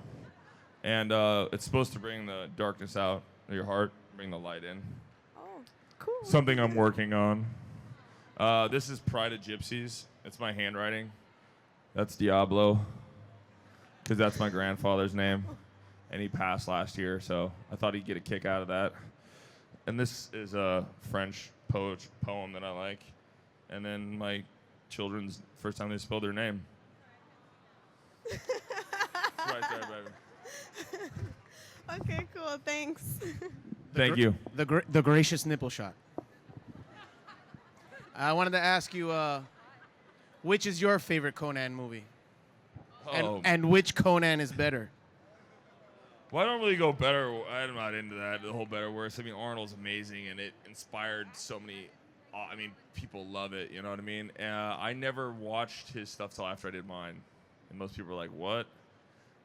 And it's supposed to bring the darkness out of your heart, bring the light in. Oh, cool. Something I'm working on. This is Pride of Gypsys. It's my handwriting. That's Diablo, because that's my grandfather's name. And he passed last year, so I thought he'd get a kick out of that. And this is a French poem that I like. And then my children's first time they spelled their name. It's right there, baby. Okay, cool. Thanks. Thank you. The gracious nipple shot. I wanted to ask you, which is your favorite Conan movie? Oh. And which Conan is better? Well, I don't really go better. I'm not into that, the whole better worse. I mean, Arnold's amazing, and it inspired so many. People love it. You know what I mean? I never watched his stuff till after I did mine, and most people were like, "What?"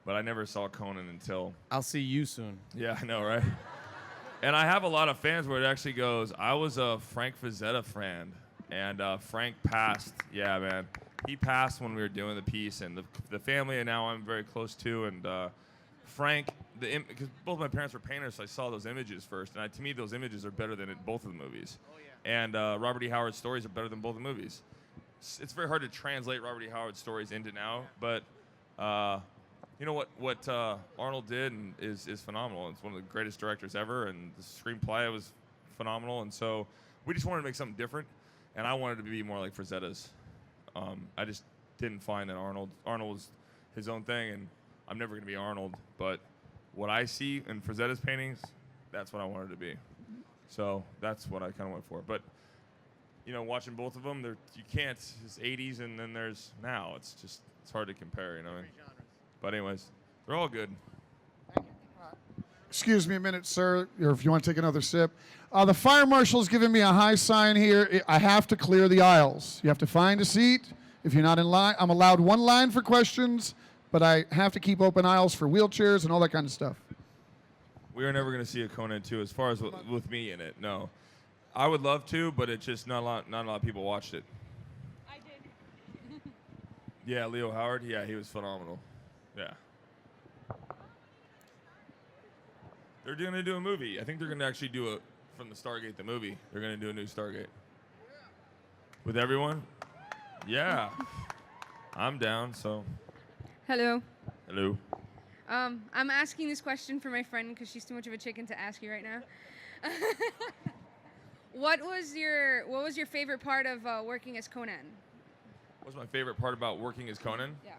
But I never saw Conan until. I'll see you soon. Yeah, I know, right? And I have a lot of fans where it actually goes. I was a Frank Frazetta fan, and Frank passed. Yeah, man, he passed when we were doing the piece, and the family, and now I'm very close to, and Frank. Because both my parents were painters, so I saw those images first. And to me, those images are better than both of the movies. Oh, yeah. And Robert E. Howard's stories are better than both the movies. It's very hard to translate Robert E. Howard's stories into now, but you know what Arnold did is phenomenal. It's one of the greatest directors ever, and the screenplay was phenomenal. And so we just wanted to make something different, and I wanted to be more like Frazetta's. I just didn't find that Arnold was his own thing, and I'm never going to be Arnold, but what I see in Frazetta's paintings, that's what I wanted to be. So that's what I kind of went for. But you know, watching both of them, you can't. It's 80s and then there's now. It's hard to compare. You know. But anyways, they're all good. Excuse me a minute, sir, or if you want to take another sip. The fire marshal's giving me a high sign here. I have to clear the aisles. You have to find a seat. If you're not in line, I'm allowed one line for questions, but I have to keep open aisles for wheelchairs and all that kind of stuff. We are never going to see a Conan 2 as far as with me in it. No, I would love to, but it's just not a lot of people watched it. I did. Yeah, Leo Howard. Yeah, he was phenomenal. Yeah. They're going to do a movie. I think they're going to actually do from the Stargate, the movie. They're going to do a new Stargate. With everyone? Yeah. I'm down, so. Hello. Hello. I'm asking this question for my friend because she's too much of a chicken to ask you right now. What was your favorite part of working as Conan? What's my favorite part about working as Conan? Yeah.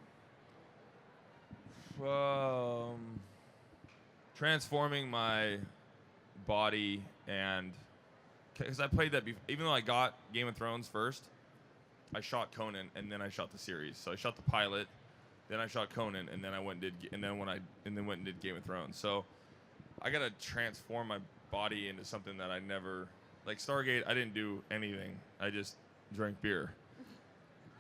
Transforming my body, and because I played that even though I got Game of Thrones first, I shot Conan and then I shot the series. So I shot the pilot, then I shot Conan, and then I went and did Game of Thrones. So I gotta transform my body into something that I never, like Stargate. I didn't do anything. I just drank beer.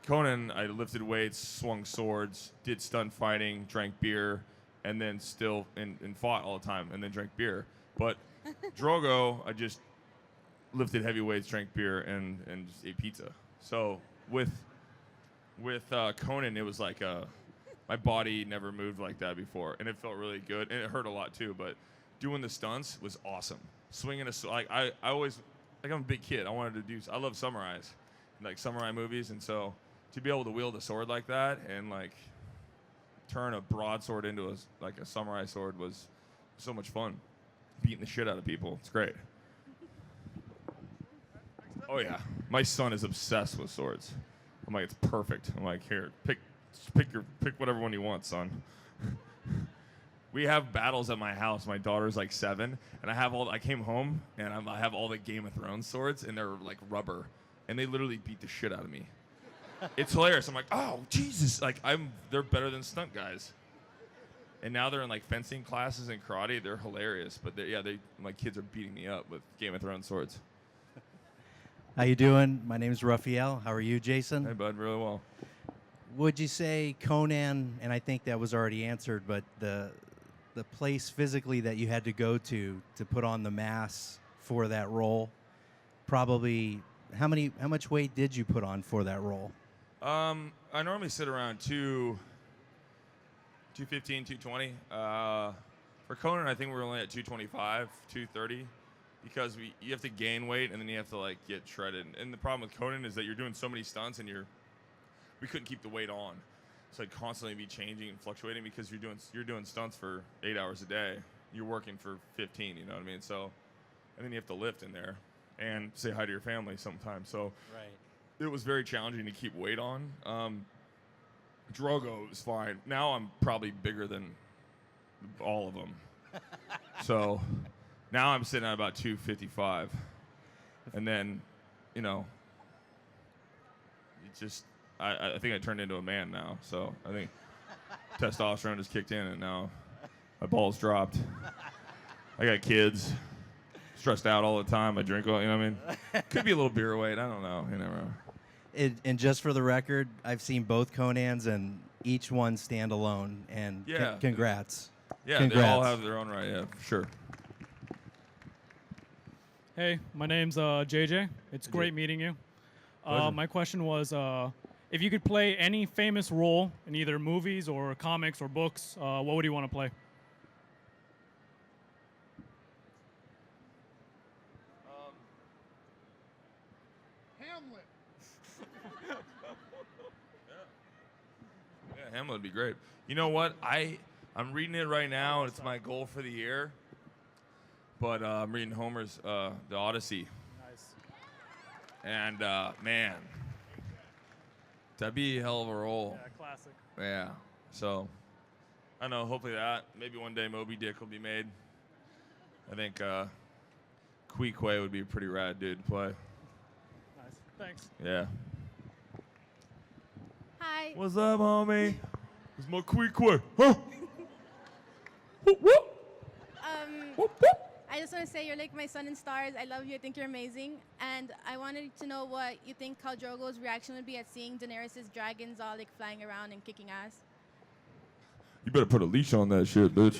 Conan, I lifted weights, swung swords, did stunt fighting, drank beer, and then still and fought all the time, and then drank beer. But Drogo, I just lifted heavy weights, drank beer, and just ate pizza. So with Conan, it was like my body never moved like that before, and it felt really good, and it hurt a lot too. But doing the stunts was awesome. Swinging I always, like, I'm a big kid. I love samurais, like samurai movies, and so to be able to wield a sword like that and like turn a broadsword into a samurai sword was so much fun. Beating the shit out of people. It's great. Oh yeah. My son is obsessed with swords. I'm like, it's perfect. I'm like, here, pick whatever one you want, son. We have battles at my house. My daughter's like 7, and I came home and I have all the Game of Thrones swords, and they're like rubber, and they literally beat the shit out of me. It's hilarious. I'm like, oh Jesus! Like they're better than stunt guys. And now they're in like fencing classes and karate. They're hilarious. But my kids are beating me up with Game of Thrones swords. How you doing? My name's Raphael. How are you, Jason? Hey, bud. Really well. Would you say Conan? And I think that was already answered. But the place physically that you had to go to put on the mask for that role, probably how much weight did you put on for that role? I normally sit around 215, 220. For Conan, I think we're only at 225, 230, because you have to gain weight and then you have to like get shredded. And the problem with Conan is that you're doing so many stunts and we couldn't keep the weight on, so I'd constantly be changing and fluctuating because you're doing stunts for 8 hours a day. You're working for 15. You know what I mean? So, and then you have to lift in there and say hi to your family sometimes. So. Right. It was very challenging to keep weight on. Drogo was fine. Now I'm probably bigger than all of them. So now I'm sitting at about 255. And then, you know, I think I turned into a man now. So I think testosterone just kicked in and now my balls dropped. I got kids. Stressed out all the time. I drink all, you know what I mean? Could be a little beer weight. I don't know. You never know. And just for the record, I've seen both Conans and each one stand alone. And congrats. Yeah, congrats. They all have their own right. Yeah, for sure. Hey, my name's JJ. It's great meeting you. My question was, if you could play any famous role in either movies or comics or books, what would you want to play? Yeah, Hamlet would be great. You know what? I'm reading it right now, and it's my goal for the year. But I'm reading Homer's The Odyssey. Nice. And man, that'd be a hell of a role. Yeah, classic. Yeah. So I know, hopefully that. Maybe one day Moby Dick will be made. I think Queequeg would be a pretty rad dude to play. Nice. Thanks. Yeah. Hi. What's up, homie? It's my Queequeg. Huh? Whoop, whoop. I just want to say you're like my sun and stars. I love you. I think you're amazing. And I wanted to know what you think Kahl Drogo's reaction would be at seeing Daenerys' dragons all like flying around and kicking ass. You better put a leash on that shit, bitch.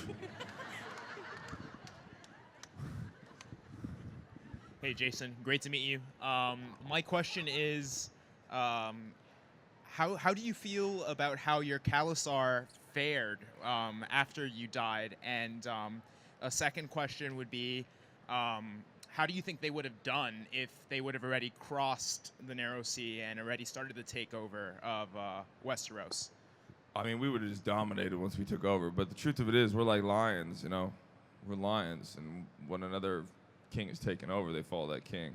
Hey, Jason. Great to meet you. My question is, how do you feel about how your Khalasar fared after you died? And a second question would be, how do you think they would have done if they would have already crossed the Narrow Sea and already started the takeover of Westeros? I mean, we would have just dominated once we took over. But the truth of it is, we're like lions, you know? We're lions. And when another king is taken over, they follow that king.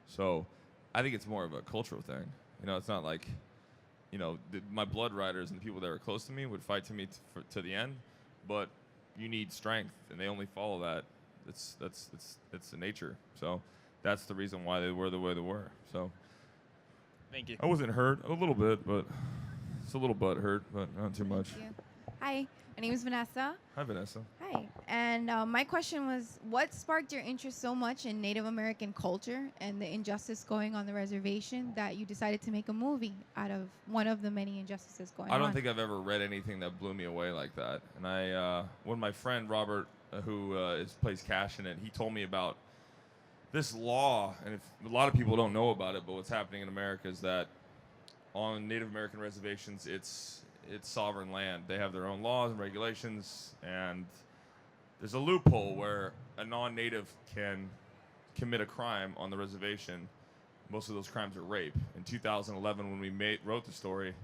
So I think it's more of a cultural thing. You know, it's not like, you know, my blood riders and the people that were close to me would fight to me to the end. But you need strength, and they only follow that. It's the nature. So that's the reason why they were the way they were. So thank you. I wasn't hurt, a little bit, but it's a little butt hurt, but not too much. Hi, my name is Vanessa. Hi, Vanessa. Hi. And my question was, what sparked your interest so much in Native American culture and the injustice going on the reservation that you decided to make a movie out of one of the many injustices going on? I don't think I've ever read anything that blew me away like that. And I, when my friend Robert, who plays Cash in it, he told me about this law, and if a lot of people don't know about it, but what's happening in America is that on Native American reservations, it's sovereign land. They have their own laws and regulations, and there's a loophole where a non-native can commit a crime on the reservation. Most of those crimes are rape. In 2011, when we wrote the story,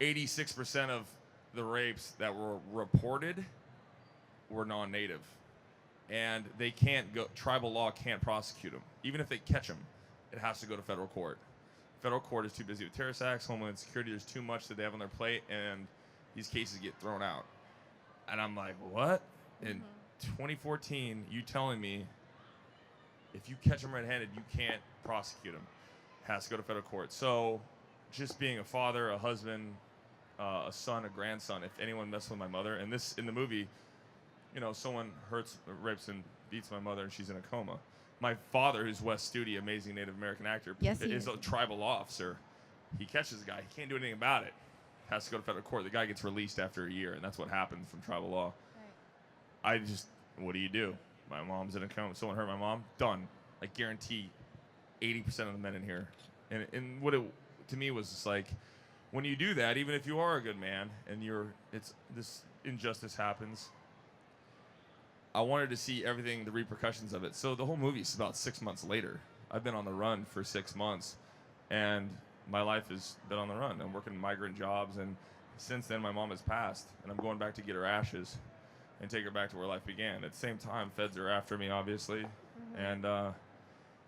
86% of the rapes that were reported were non-native. And they can't go, tribal law can't prosecute them. Even if they catch them, it has to go to federal court. Federal court is too busy with terrorist acts, homeland security. There's too much that they have on their plate, and these cases get thrown out. And I'm like, what? In 2014, you telling me if you catch them red-handed, you can't prosecute them. It has to go to federal court. So just being a father, a husband, a son, a grandson, if anyone messes with my mother, and this in the movie, you know, someone hurts, rapes, and beats my mother, and she's in a coma. My father, who's Wes Studi, amazing Native American actor, Yes, he is a tribal officer. He catches the guy. He can't do anything about it. Has to go to federal court. The guy gets released after a year, and that's what happens from tribal law. Right. What do you do? My mom's in a coma. Someone hurt my mom. Done. I guarantee 80% of the men in here. And what it, to me, was just like, when you do that, even if you are a good man, and this injustice happens, I wanted to see everything, the repercussions of it. So the whole movie is about 6 months later. I've been on the run for 6 months, and my life has been on the run. I'm working migrant jobs, and since then my mom has passed, and I'm going back to get her ashes and take her back to where life began. At the same time, feds are after me, obviously, and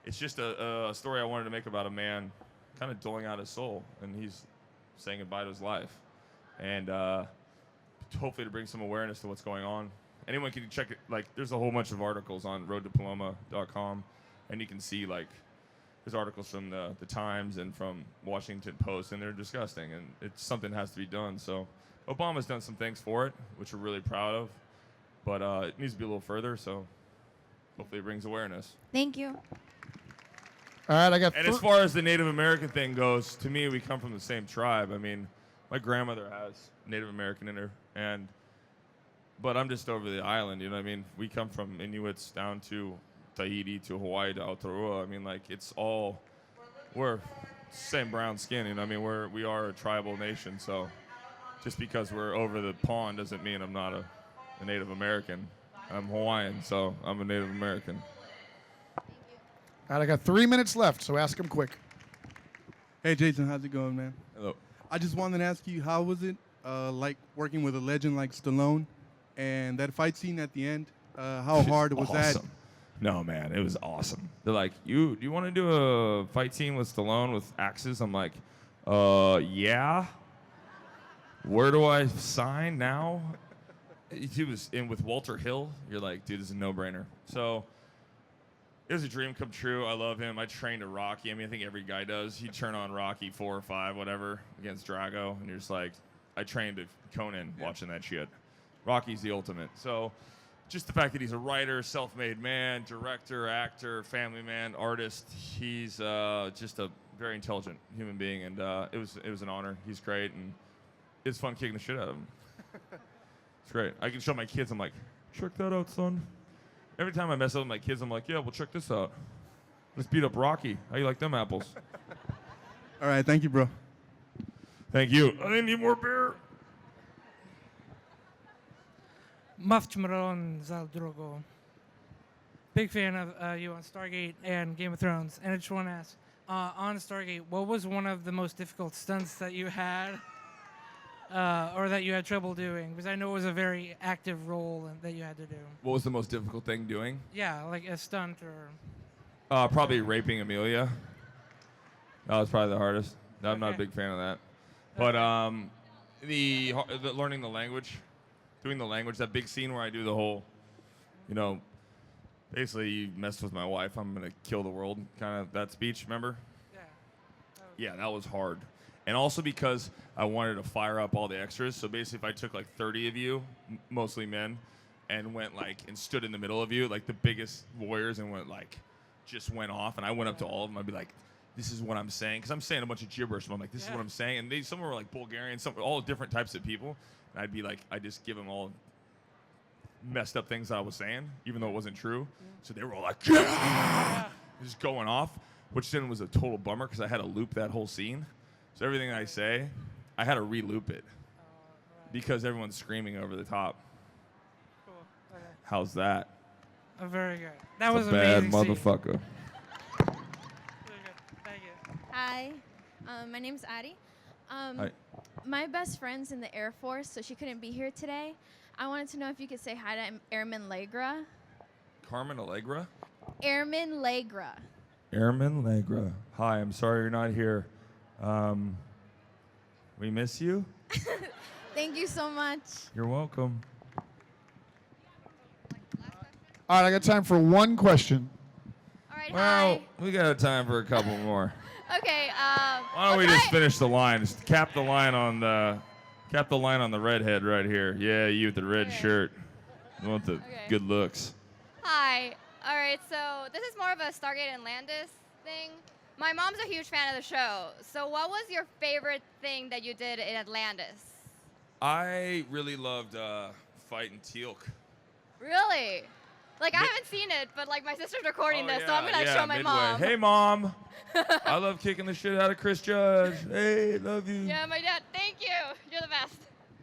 it's just a story I wanted to make about a man kind of doling out his soul, and he's saying goodbye to his life, and hopefully to bring some awareness to what's going on. Anyone can check it. Like, there's a whole bunch of articles on roadtopaloma.com, and you can see, like, there's articles from the Times and from Washington Post, and they're disgusting, and it's something has to be done. So Obama's done some things for it, which we're really proud of, but it needs to be a little further, so hopefully it brings awareness. Thank you. All right, I got. And as far as the Native American thing goes, to me, we come from the same tribe. I mean, my grandmother has Native American in her, but I'm just over the island, you know what I mean? We come from Inuits down to Tahiti to Hawaii to Aotearoa. I mean, like, we're same brown skin, you know what I mean? We are a tribal nation, so just because we're over the pond doesn't mean I'm not a Native American. I'm Hawaiian, so I'm a Native American. All right, I got 3 minutes left, so ask him quick. Hey, Jason, how's it going, man? Hello. I just wanted to ask you, how was it like working with a legend like Stallone? And that fight scene at the end, how hard was that? No, man, it was awesome. They're like, do you want to do a fight scene with Stallone with axes? I'm like, yeah. Where do I sign now? he was in with Walter Hill. You're like, dude, this is a no-brainer. So it was a dream come true. I love him. I trained a Rocky. I mean, I think every guy does. He'd turn on Rocky 4 or 5, whatever, against Drago, and you're just like, I trained at Conan watching that shit. Rocky's the ultimate. So just the fact that he's a writer, self-made man, director, actor, family man, artist, he's just a very intelligent human being, and it was an honor. He's great, and it's fun kicking the shit out of him. It's great. I can show my kids. I'm like, check that out, son. Every time I mess up with my kids, I'm like, yeah, well, check this out. Let's beat up Rocky. How you like them apples? All right, thank you, bro. Thank you. I need more beer. Moron Drogo. Big fan of you on Stargate and Game of Thrones. And I just want to ask, on Stargate, what was one of the most difficult stunts that you had or that you had trouble doing? Because I know it was a very active role that you had to do. What was the most difficult thing doing? Yeah, like a stunt or... Probably raping Amelia. That was probably the hardest. I'm not a big fan of that. But the learning the language, doing the language, that big scene where I do the whole, basically you messed with my wife, I'm going to kill the world, kind of that speech, remember? Yeah, that was hard. And also because I wanted to fire up all the extras. So basically if I took like 30 of you, mostly men, and went and stood in the middle of you, like the biggest warriors, and just went off, and I went up to all of them, I'd be like, this is what I'm saying, because I'm saying a bunch of gibberish, and I'm like, this is what I'm saying, and some were like Bulgarian, some all different types of people, and I'd be like, I just give them all messed up things that I was saying, even though it wasn't true, so they were all like, just going off, which then was a total bummer, because I had to loop that whole scene, so everything I say, I had to re-loop it, because everyone's screaming over the top. Cool. Okay. How's that? Very good. That It's was a bad amazing. motherfucker. Thank you. Hi, my name's Addie. Hi. My best friend's in the Air Force, so she couldn't be here today. I wanted to know if you could say hi to Airman Legra. Carmen Allegra? Airman Legra. Airman Allegra. Hi, I'm sorry you're not here. We miss you. Thank you so much. You're welcome. All right, I got time for one question. All right, Well, we got time for a couple more. Okay. Why don't we just finish the line? Just cap the line on the redhead right here. Yeah, you with the red shirt. You want the good looks. Hi. All right, so this is more of a Stargate Atlantis thing. My mom's a huge fan of the show. So what was your favorite thing that you did in Atlantis? I really loved fighting Teal'c. Really? Like, I haven't seen it, but, like, my sister's recording this, so I'm going to show my Midway. mom. Hey, Mom. I love kicking the shit out of Chris Judge. Hey, love you. Yeah, my dad. Thank you. You're the best.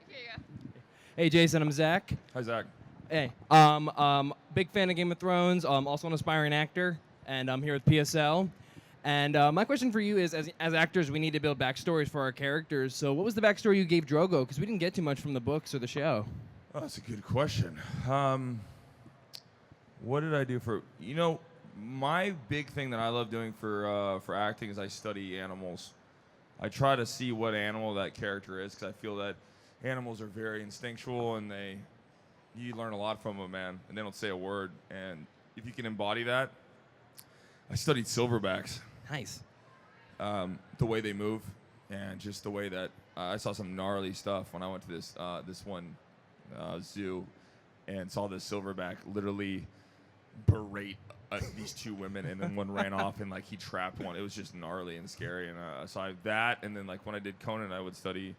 Here you go. Hey, Jason, I'm Zach. Hi, Zach. Hey. Big fan of Game of Thrones. Also an aspiring actor, and I'm here with PSL. And my question for you is, as actors, we need to build backstories for our characters. So what was the backstory you gave Drogo? Because we didn't get too much from the books or the show. Oh, that's a good question. What did I do for... my big thing that I love doing for acting is I study animals. I try to see what animal that character is, because I feel that animals are very instinctual, and you learn a lot from them, man, and they don't say a word. And if you can embody that... I studied silverbacks. Nice. The way they move, and just the way that... I saw some gnarly stuff when I went to this one zoo and saw this silverback literally berate these two women, and then one ran off and he trapped one. It was just gnarly and scary, and so I that, and then when I did Conan, I would study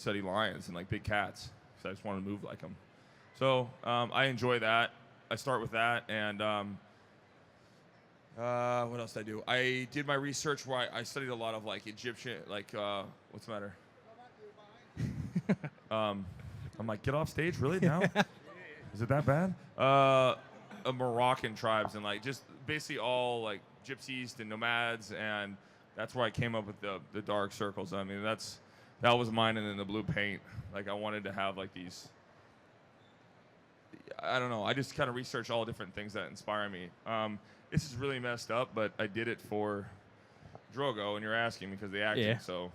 lions and big cats, because I just wanted to move like them. So I enjoy that. I start with that, and what else did I do? I did my research where I studied a lot of Egyptian, what's the matter? I'm like, get off stage, really now? Is it that bad? Moroccan tribes, and just basically all gypsies and nomads, and that's where I came up with the dark circles. I mean, that was mine, and then the blue paint. I wanted to have these. I don't know. I just kind of research all different things that inspire me. This is really messed up, but I did it for Drogo, and you're asking me because the acting. Yeah. So,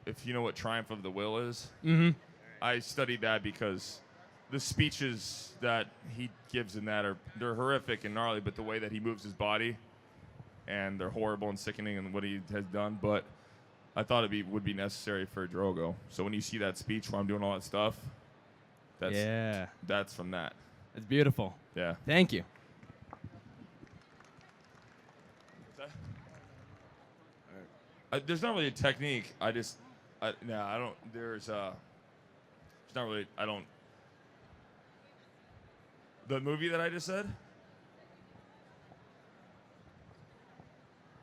if you know what Triumph of the Will is, Mm-hmm. I studied that because the speeches that he gives in that they're horrific and gnarly, but the way that he moves his body, and they're horrible and sickening in what he has done. But I thought would be necessary for Drogo. So when you see that speech where I'm doing all that stuff, that's from that. It's beautiful. Yeah. Thank you. There's not really a technique. I don't. There's not really. I don't. The movie that I just said.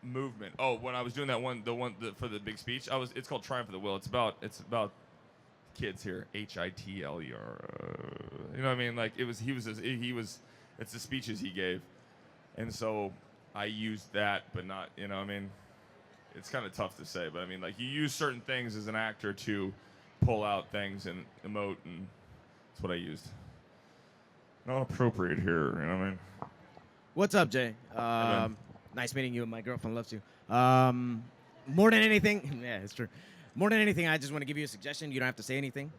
Movement. Oh, when I was doing that one, for the big speech, It's called Triumph of the Will. It's about kids here. HITLER. You know what I mean? Like It's the speeches he gave, and so I used that, but not. You know what I mean? It's kind of tough to say, but I mean, like, you use certain things as an actor to pull out things and emote, and that's what I used. Not appropriate here, you know what I mean? What's up, Jay? Nice meeting you. My girlfriend loves you. More than anything, yeah, it's true. More than anything, I just want to give you a suggestion. You don't have to say anything.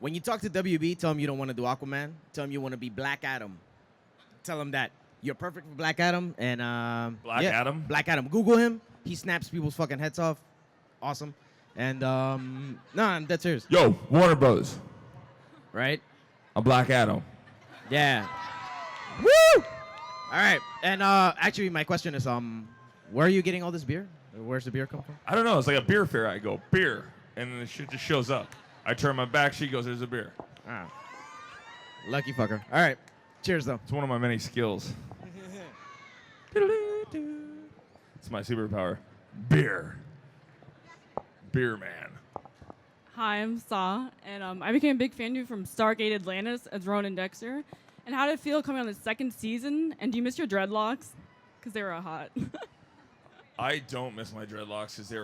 When you talk to WB, tell him you don't want to do Aquaman. Tell him you want to be Black Adam. Tell him that you're perfect for Black Adam, and Black Adam? Black Adam. Google him. He snaps people's fucking heads off. Awesome. And, no, I'm dead serious. Yo, Warner Brothers. Right? I'm Black Adam. Yeah. Woo! All right. And, actually, my question is, where are you getting all this beer? Where's the beer come from? I don't know. It's like a beer fair. I go, beer. And then the shit just shows up. I turn my back. She goes, there's a beer. Ah. Lucky fucker. All right. Cheers, though. It's one of my many skills. It's my superpower. Beer. Beer man. Hi, I'm Saw, and I became a big fan of you from Stargate Atlantis as Ronon Dexter. And how did it feel coming on the second season? And do you miss your dreadlocks? Because they were hot. I don't miss my dreadlocks because they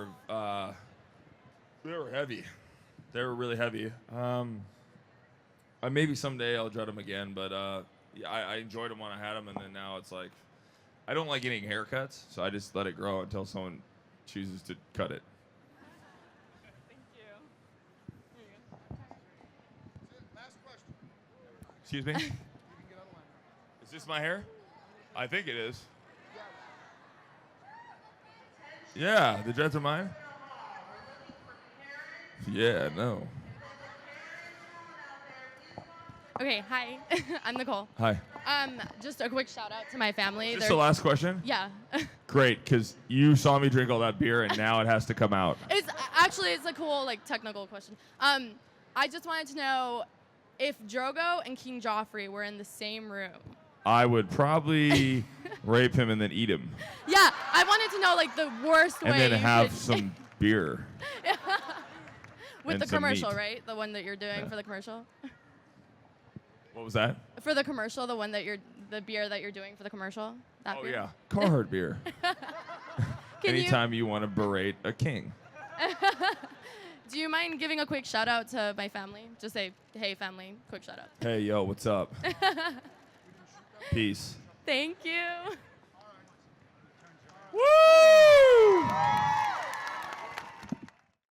were heavy. They were really heavy. Maybe someday I'll dread them again, but yeah, I enjoyed them when I had them, and then now it's like, I don't like getting haircuts, so I just let it grow until someone chooses to cut it. Excuse me? Is this my hair? I think it is. Yeah, the dreads are mine? Yeah, no. Okay, hi. I'm Nicole. Hi. Just a quick shout out to my family. Is this the last question? Yeah. Great, because you saw me drink all that beer, and now it has to come out. It's a cool, like, technical question. I just wanted to know if Drogo and King Joffrey were in the same room. I would probably rape him and then eat him. Yeah, I wanted to know, like, the worst way And then you have could- some beer. With and the some commercial, meat. right? The one that you're doing Yeah. for the commercial. What was that? For the commercial, the beer that you're doing for the commercial. That Oh, beer? yeah. Carhartt beer. Can you- Anytime you want to berate a king. Do you mind giving a quick shout out to my family? Just say, hey, family, quick shout out. Hey, yo, what's up? Peace. Thank you. Woo!